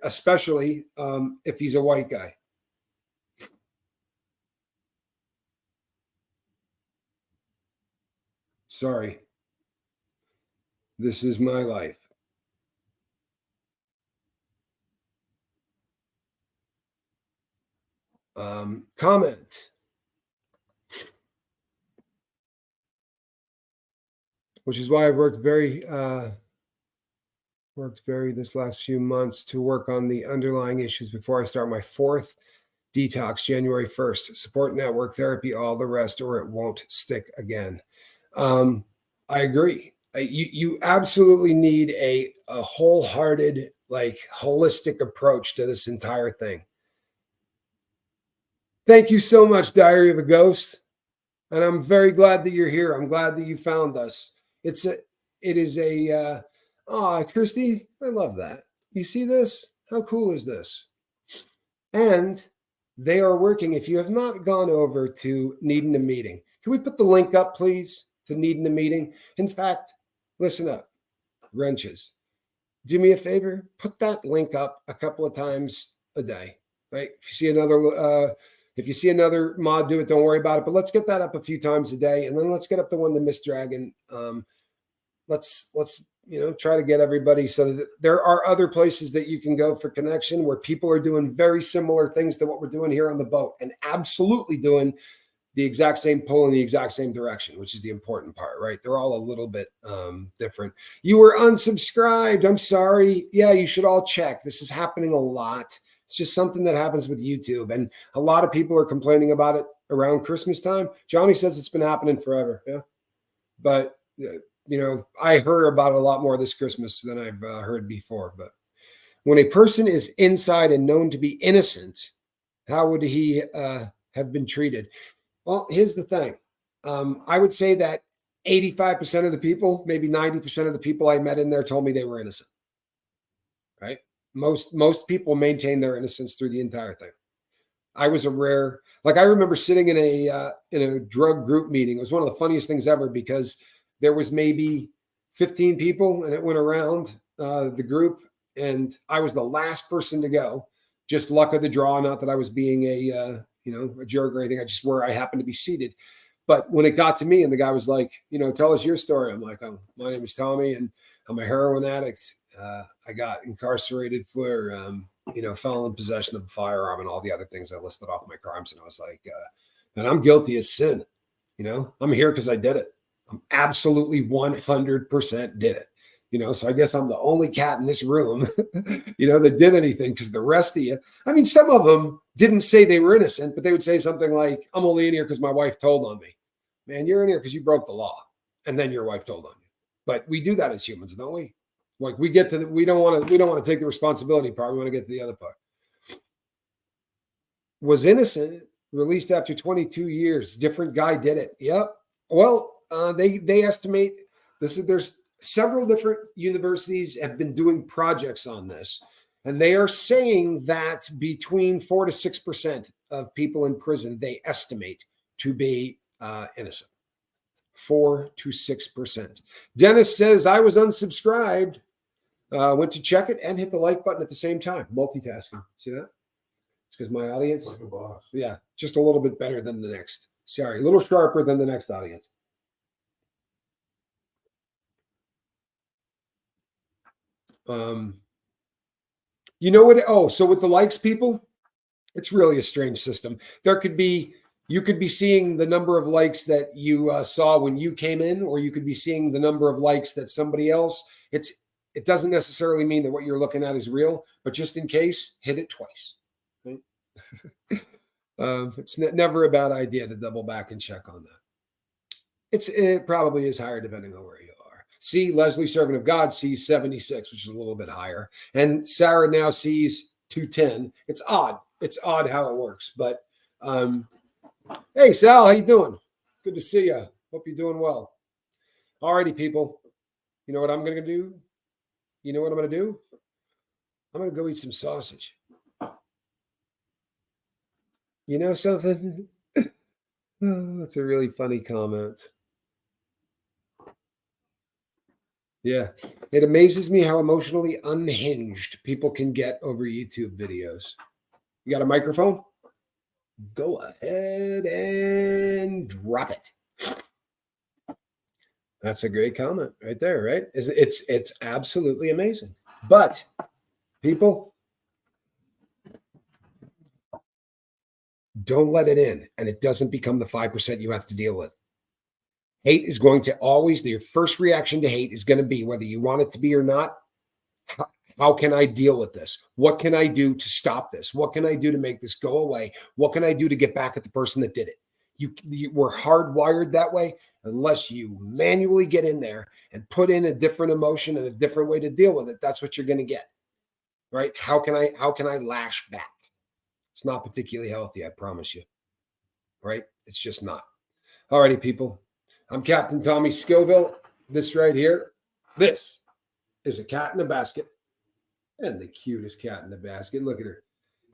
especially if he's a white guy. Sorry. This is my life. Comment. Which is why I've worked very this last few months to work on the underlying issues before I start my fourth detox January 1st. Support network, therapy, all the rest, or it won't stick again. I agree. You absolutely need a wholehearted, holistic approach to this entire thing. Thank you so much, Diary of a Ghost. And I'm very glad that you're here. I'm glad that you found us. Christy, I love that. You see this? How cool is this? And they are working. If you have not gone over to Needing a Meeting, can we put the link up, please, to Needing a Meeting? In fact, listen up, wrenches. Do me a favor, put that link up a couple of times a day, right? If you see another mod do it, don't worry about it. But let's get that up a few times a day, and then let's get up the one to Miss Dragon. Let's try to get everybody so that there are other places that you can go for connection where people are doing very similar things to what we're doing here on the boat, and absolutely doing the exact same pull in the exact same direction, which is the important part, right? They're all a little bit different. You were unsubscribed. I'm sorry. Yeah, you should all check. This is happening a lot. It's just something that happens with YouTube. And a lot of people are complaining about it around Christmas time. Johnny says it's been happening forever. Yeah. But, I heard about it a lot more this Christmas than I've heard before. But when a person is inside and known to be innocent, how would he have been treated? Well, here's the thing. I would say that 85% of the people, maybe 90% of the people I met in there told me they were innocent. Right? Most people maintain their innocence through the entire thing. I was I remember sitting in a drug group meeting. It was one of the funniest things ever because there was maybe 15 people and it went around the group, and I was the last person to go. Just luck of the draw, not that I was being a jerk or anything. I just where I happened to be seated. But when it got to me and the guy was like, tell us your story. I'm like, oh, my name is Tommy and I'm a heroin addict. I got incarcerated for, felon in possession of a firearm and all the other things I listed off my crimes. And I was like, and I'm guilty as sin. I'm here because I did it. I'm absolutely 100% did it. So I guess I'm the only cat in this room, that did anything, because the rest of you, some of them didn't say they were innocent, but they would say something like, I'm only in here because my wife told on me. Man, you're in here because you broke the law. And then your wife told on you. But we do that as humans, don't we? Like we get to we don't want to take the responsibility part. We want to get to the other part. Was innocent, Released after 22 years. Different guy did it. Yep. Well, they estimate this is there's several different universities have been doing projects on this, and they are saying that between 4 to 6% of people in prison they estimate to be innocent. 4 to 6%. Dennis says I was unsubscribed. Went to check it and hit the like button at the same time. Multitasking. See that? It's because my audience, Like a boss. yeah, just a little bit better than the next. Sorry, a little sharper than the next audience. You know what? Oh, so with the likes, people, it's really a strange system. You could be seeing the number of likes that you saw when you came in, or you could be seeing the number of likes that somebody else. It doesn't necessarily mean that what you're looking at is real, but just in case, hit it twice. Right? It's never a bad idea to double back and check on that. It probably is higher depending on where you are. See, Leslie, servant of God, sees 76, which is a little bit higher, and Sarah now sees 210. It's odd. It's odd how it works, but hey, Sal, how you doing? Good to see you. Hope you're doing well. Alrighty, people. You know what I'm going to do? You know what I'm going to do? I'm going to go eat some sausage. You know something? Oh, that's a really funny comment. Yeah. It amazes me how emotionally unhinged people can get over YouTube videos. You got a microphone? Go ahead and drop it. That's a great comment right there, right? It's absolutely amazing. But people, don't let it in, and it doesn't become the 5% you have to deal with. Hate is going to always, your first reaction to hate is going to be, whether you want it to be or not, how can I deal with this? What can I do to stop this? What can I do to make this go away? What can I do to get back at the person that did it? You were hardwired that way. Unless you manually get in there and put in a different emotion and a different way to deal with it, that's what you're going to get. Right? How can I lash back? It's not particularly healthy, I promise you. Right? It's just not. Alrighty, people. I'm Captain Tommy Scoville. This right here, this is a cat in a basket. And the cutest cat in the basket. Look at her.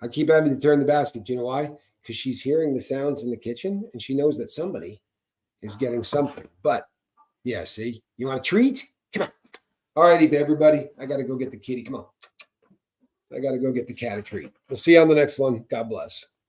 I keep having to turn the basket. Do you know why? Because she's hearing the sounds in the kitchen and she knows that somebody is getting something. But yeah, see, you want a treat? Come on. All righty, everybody. I got to go get the kitty. Come on. I got to go get the cat a treat. We'll see you on the next one. God bless.